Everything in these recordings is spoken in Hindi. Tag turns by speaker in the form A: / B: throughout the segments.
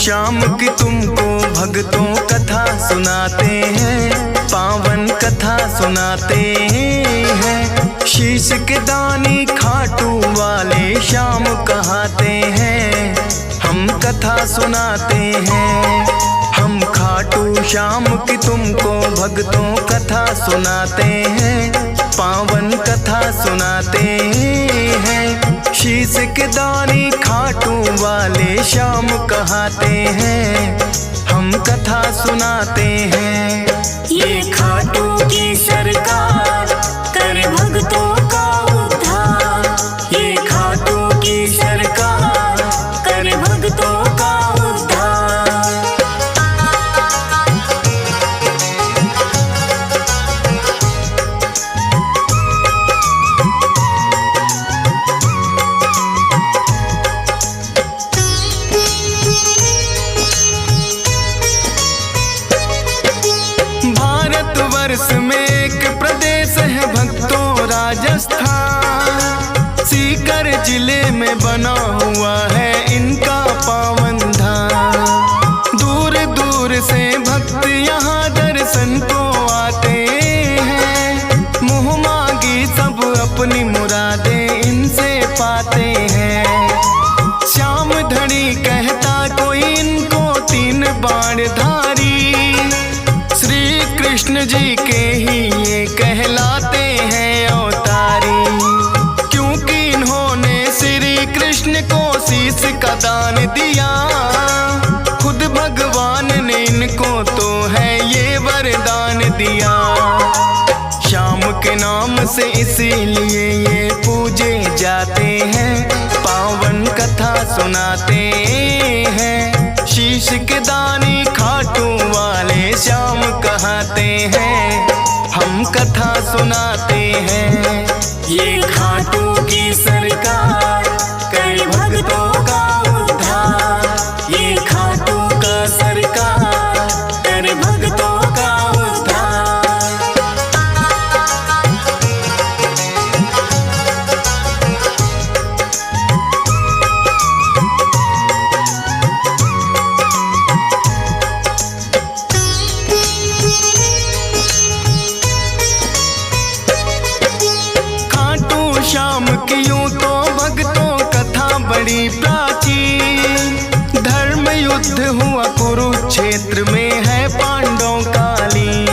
A: श्याम की तुमको भक्तों कथा सुनाते हैं, पावन कथा सुनाते हैं। शीश के दानी खाटू वाले श्याम कहाते हैं, हम कथा सुनाते हैं। हम खाटू श्याम की तुमको भक्तों कथा सुनाते हैं, पावन कथा सुनाते हैं। शीश के दानी खाटू वाले श्याम कहाते हैं, हम कथा सुनाते हैं।
B: ये खाटू की सरकार कर भक्तों का उद्धार, ये खाटू की सरकार कर भक्तों का उद्धार।
A: भारतवर्ष में एक प्रदेश है भक्तों राजस्थान, सीकर जिले में बना हुआ है इनका पावन धाम। दूर दूर से भक्त यहाँ दर्शन को आते हैं, मुँह मांगी सब अपनी मुरादें इनसे पाते हैं। श्याम धनी कहता कोई इनको 3 बाण धारी, कृष्ण जी के ही ये कहलाते हैं अवतारी। क्योंकि इन्होंने श्री कृष्ण को शीश का दान दिया, खुद भगवान ने इनको तो है ये वरदान दिया। श्याम के नाम से इसीलिए ये पूजे जाते हैं, पावन कथा सुनाते हैं। शीश के दानी खाटू वाले श्याम कहाते हैं, हम कथा सुनाते हैं।
B: ये खाटू की सरकार कर भक्तों का उद्धार, ये खाटू का सरकार कर भक्तों का उद्धार।
A: श्याम की यूं तो भक्तों कथा बड़ी प्राचीन, धर्म युद्ध हुआ कुरुक्षेत्र में है पांडवों कालीन।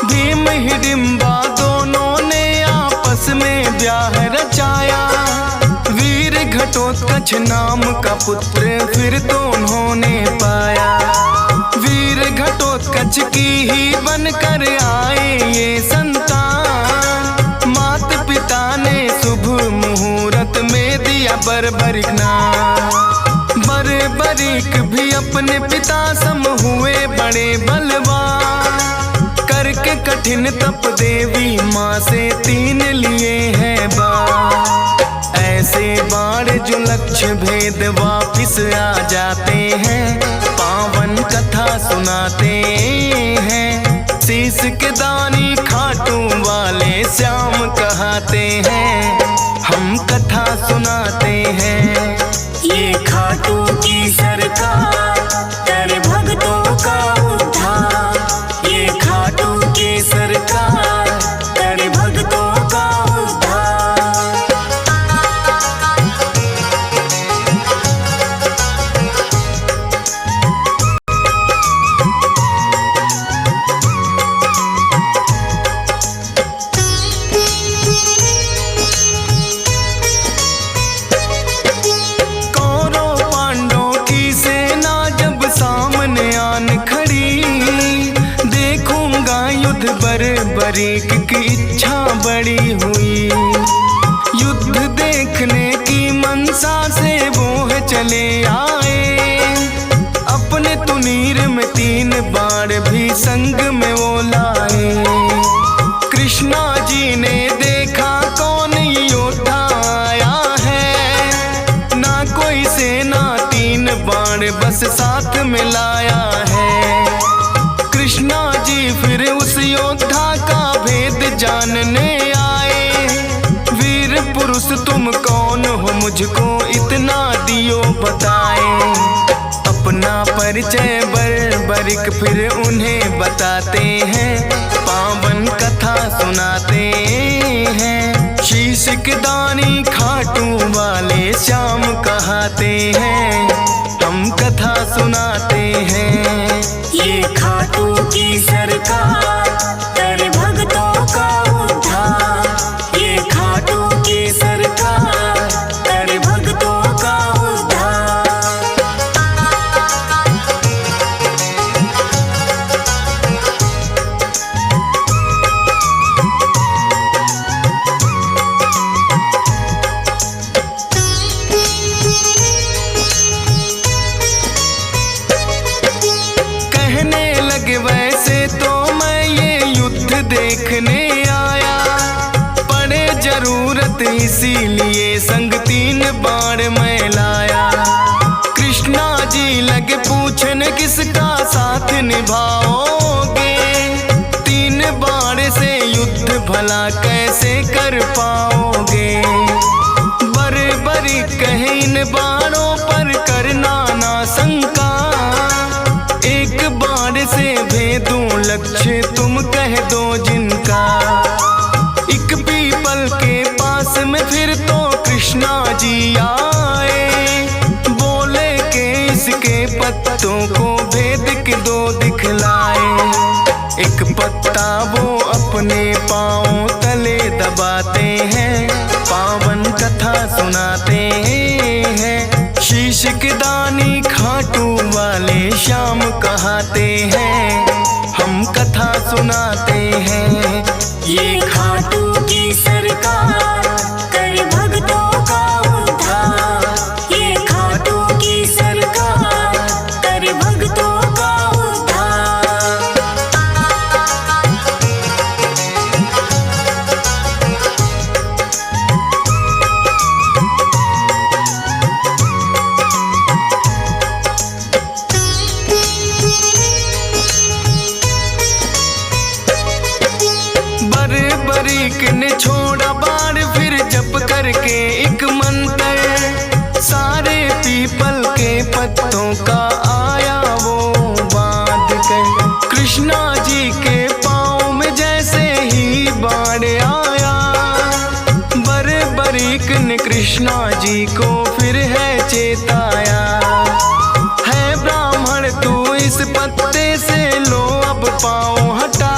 A: भीम हिडिंबा दोनों ने आपस में ब्याह रचाया, वीर घटोत्कच नाम का पुत्र फिर तो उन्होंने पाया। वीर घटोत्कच की ही बनकर आए ये संतान, माता पिता ने शुभ मुहूर्त में दिया बर्बरिक नाम। बर्बरिक भी अपने पिता सम हुए बड़े बलवान, करके कठिन तप देवी माँ से 3 लिए हैं बाण। ऐसे बाण जो लक्ष्य भेद वापिस आ जाते हैं, पावन कथा सुनाते हैं। शीश के दानी खाटू वाले श्याम कहाते हैं, हम कथा सुनाते हैं।
B: ये खाटू की सरकार कर भक्तों का उद्धार, ये खाटू की सरकार कर भक्तों का उद्धार।
A: बर्बरिक की इच्छा बड़ी हुई, युद्ध देखने की मनसा से वो चले आए। अपने तुनीर में 3 बाण भी संग में वो लाए। कृष्णा जी ने देखा कौन योद्धा आया है, ना कोई सेना 3 बाण बस साथ में लाया है। कृष्णा जी फिर उस योद्धा का भेद जानने आए। वीर पुरुष तुम कौन हो, मुझको इतना दियो बताए। अपना परिचय बरिक फिर उन्हें बताते हैं, पावन कथा सुनाते हैं। शीश के दानी खाटू वाले श्याम कहाते हैं, हम कथा सुनाते हैं।
B: ये खाटू की सरकार कर भक्तों का उद्धार। ये खाटू की सरकार कर भक्तों का उद्धार।
A: वैसे तो मैं ये युद्ध देखने आया, पड़े जरूरत इसीलिए संग 3 बाण मैं लाया। कृष्णा जी लगे पूछने किसका साथ निभाओगे, 3 बाण से युद्ध भला कैसे कर पाओगे। बरी कहे इन बाणों पर करना ना शंका, एक बाण से भेदूं लक्ष्य तुम कह दो जिनका। एक पीपल के पास में फिर तो कृष्णा जी आए, बोले के इसके पत्तों को भेद के 2 दिखलाए। एक पत्ता वो अपने पांव तले दबाते हैं, पावन कथा सुनाते हैं। शीश के दानी खाटू वाले श्याम कहाते हैं, हम कथा सुनाते हैं।
B: ये खाटू की सरकार कर भक्तों का उद्धार। ये खाटू की सरकार कर भक्तों का उद्धार।
A: बरीक ने छोड़ा बाण फिर जप करके एक मंत्र, सारे पीपल के पत्तों का आया वो बांध कर। कृष्णा जी के पाँव में जैसे ही बाण आया, बरीक ने कृष्णा जी को फिर है चेताया। है ब्राह्मण तू इस पत्ते से लो अब पाँव हटा,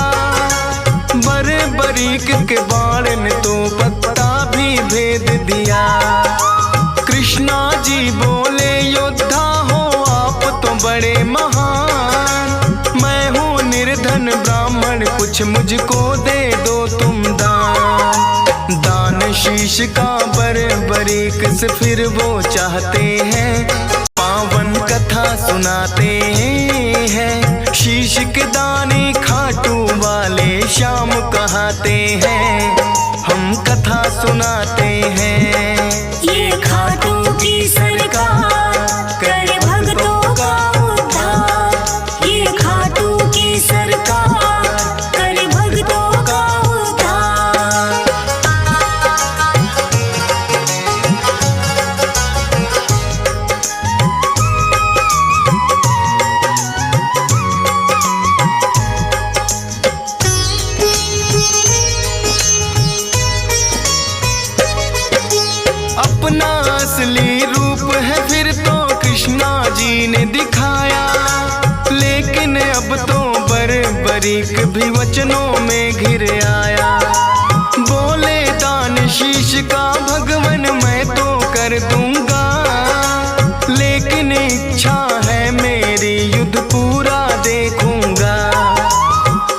A: बरीक के बाण ने तो पत्ता भी भेद दिया। कृष्णा जी बोले योद्धा हो आप तो बड़े महान, मैं हूँ निर्धन ब्राह्मण कुछ मुझको दे दो तुम दान। दान शीश का बरीक से फिर वो चाहते हैं, पावन कथा सुनाते हैं। शीश के दानी खाटू वाले श्याम कहाते हैं, हम कथा सुनाते हैं।
B: ये खाटू की सरकार कर भक्तों का उद्धार। ये खाटू की सरकार कर भक्तों का उद्धार।
A: अपना असली रूप है फिर तो कृष्णा जी ने दिखाया, लेकिन अब तो बरीक भी वचनों में घिर आया। बोले दान शीश का भगवन मैं तो कर दूंगा, लेकिन इच्छा है मेरी युद्ध पूरा देखूंगा।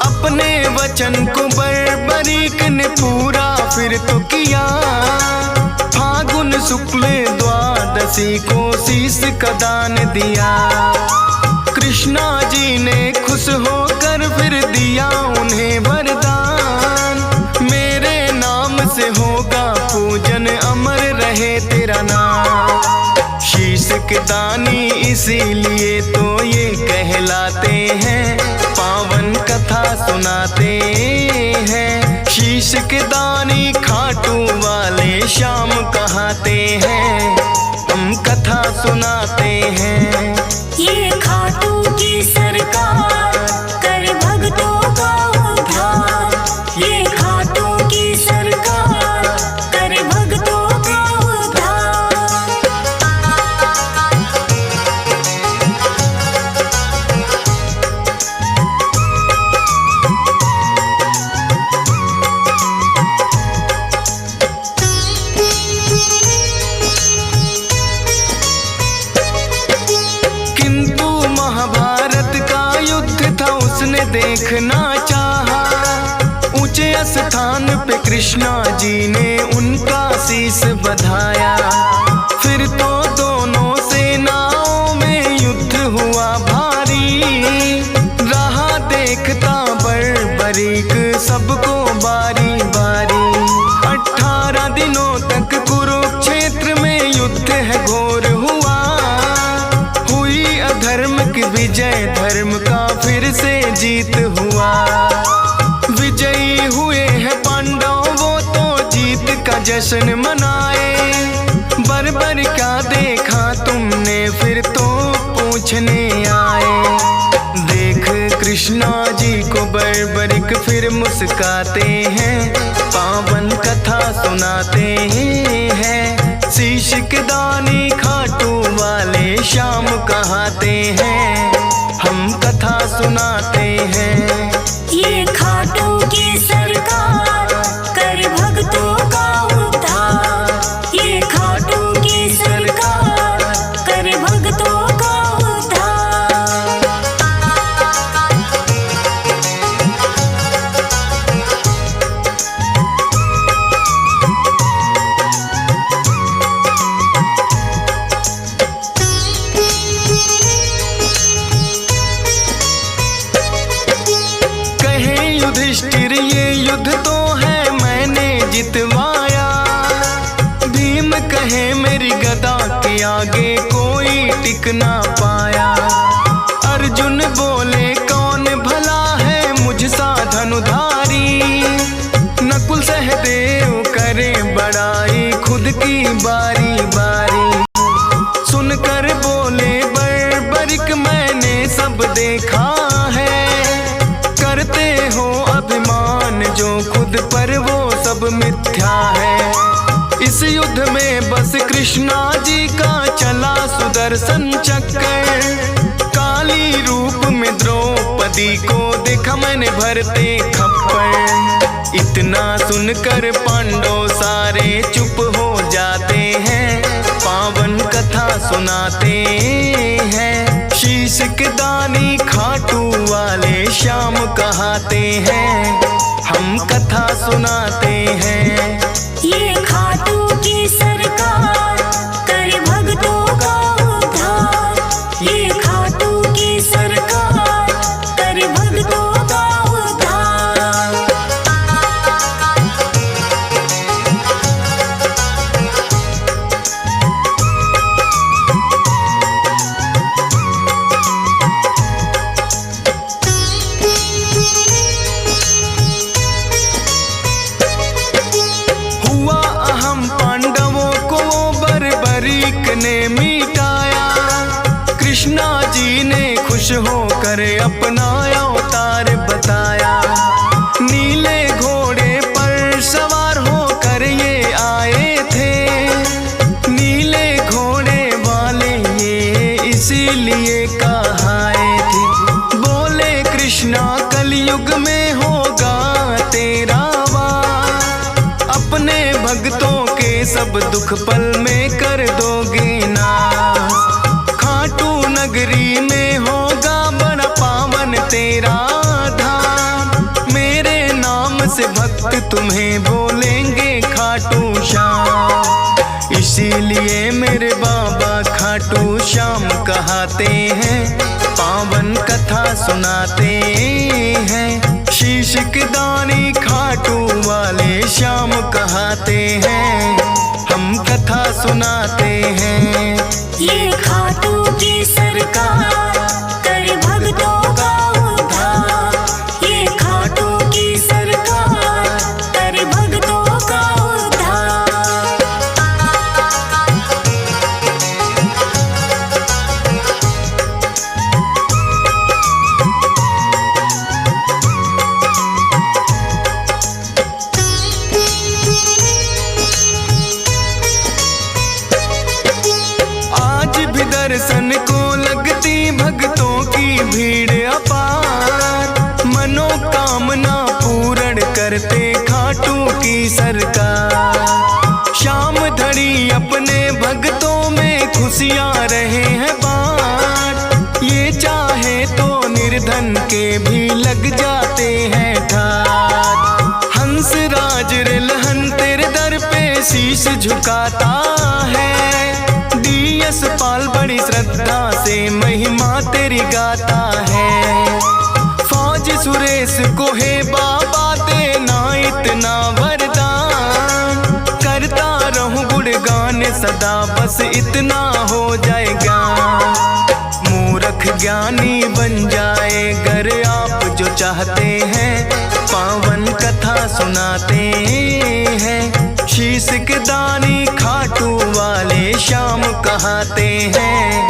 A: अपने वचन को बरीक ने पूरा फिर तो किया, फागुन शुक्ल द्वादशी को शीश का दान दिया। कृष्णा जी ने खुश होकर फिर दिया उन्हें वरदान, मेरे नाम से होगा पूजन अमर रहे तेरा नाम। शीश के दानी इसीलिए तो ये कहलाते हैं, पावन कथा सुनाते हैं। शीश के दानी खाटू वाले श्याम कहाते हैं, हम कथा सुनाते हैं।
B: ये
A: उन्हें देखना चाहा। ऊंचे स्थान पे कृष्णा जी ने उनका शीश बधाया। फिर तो दोनों सेनाओं में युद्ध हुआ भारी। रहा देखता बर्बरीक सबको बारी बारी। 18 दिनों तक कुरुक्षेत्र में युद्ध है घोर हुआ। हुई अधर्म की विजय, धर्म का फिर से जीत हुआ। विजयी हुए हैं पांडव, वो तो जीत का जश्न मनाए। बर्बर क्या देखा तुमने, फिर तो पूछने आए। देख कृष्णा जी को बर्बरिक फिर मुस्काते हैं। पावन कथा सुनाते हैं। शीश के दानी खाटू वाले श्याम कहाते हैं। हम कथा सुनाते हैं।
B: ये खाटू की सरकार कर भक्तों का उद्धार। ये खाटू की सरकार कर भक्तों का उद्धार।
A: युधिष्ठिर ये युद्ध तो है मैंने जितवाया। भीम कहे मेरी गदा के आगे कोई टिक ना पाया। अर्जुन बोले कौन भला है मुझसा धनुधारी। नकुल सहदेव करे बड़ाई खुद की बारी बारी। सुनकर बोले बर्बरिक मैंने सब देखा है। करते हो अभिमान जो खुद पर वो सब मिथ्या है। इस युद्ध में बस कृष्णा जी का चला सुदर्शन चक्कर। काली रूप में द्रौपदी को देखा मैंने भरते खप्पर। इतना सुनकर पांडव सारे चुप हो जाते हैं। पावन कथा सुनाते हैं। शीश के दानी खाटू वाले श्याम कहाते हैं। हम कथा सुनाते हैं।
B: ये खाटू की सरकार कर भक्तों का उद्धार। ये खाटू की सरकार कर भक्तों का उद्धार।
A: ने मिटाया। कृष्णा जी ने खुश होकर अपना अवतार बताया। नीले घोड़े पर सवार होकर ये आए थे। नीले घोड़े वाले ये इसीलिए कहाए थे। बोले कृष्णा कलयुग में होगा तेरा वार। अपने भक्तों के सब दुख पल में कर दोगे नाश। खाटू नगरी में होगा बड़ा पावन तेरा धाम। मेरे नाम से भक्त तुम्हें बोलेंगे खाटू श्याम। इसीलिए मेरे बाबा खाटू श्याम कहाते हैं। पावन कथा सुनाते हैं। शीश के दानी खाटू वाले श्याम कहाते हैं। हम कथा सुनाते हैं।
B: ये खाटू की सरकार कर भक्तों का उद्धार। ये खाटू की सरकार कर भक्तों का उद्धार।
A: दर्शन को लगती भक्तों की भीड़ अपार। मनोकामना पूर्ण करते खाटू की सरकार। शाम धड़ी अपने भक्तों में खुशियाँ रहे हैं बाँट। ये चाहे तो निर्धन के भी लग जाते हैं ठाट। हंस राज रे लहन तेरे दर पे शीश झुकाता है। डीएस पाल बड़ी श्रद्धा से महिमा तेरी गाता है। फौज सुरेश को है बाबा देना इतना वरदान। करता रहूं गुणगान सदा बस इतना हो जाएगा। मूर्ख ज्ञानी बन जाए गर आप जो चाहते हैं। पावन कथा सुनाते हैं। शीश के दानी खाटू वाले श्याम कहाते हैं।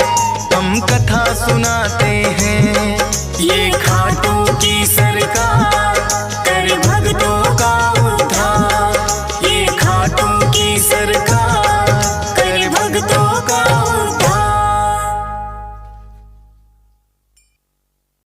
A: हम कथा सुनाते हैं।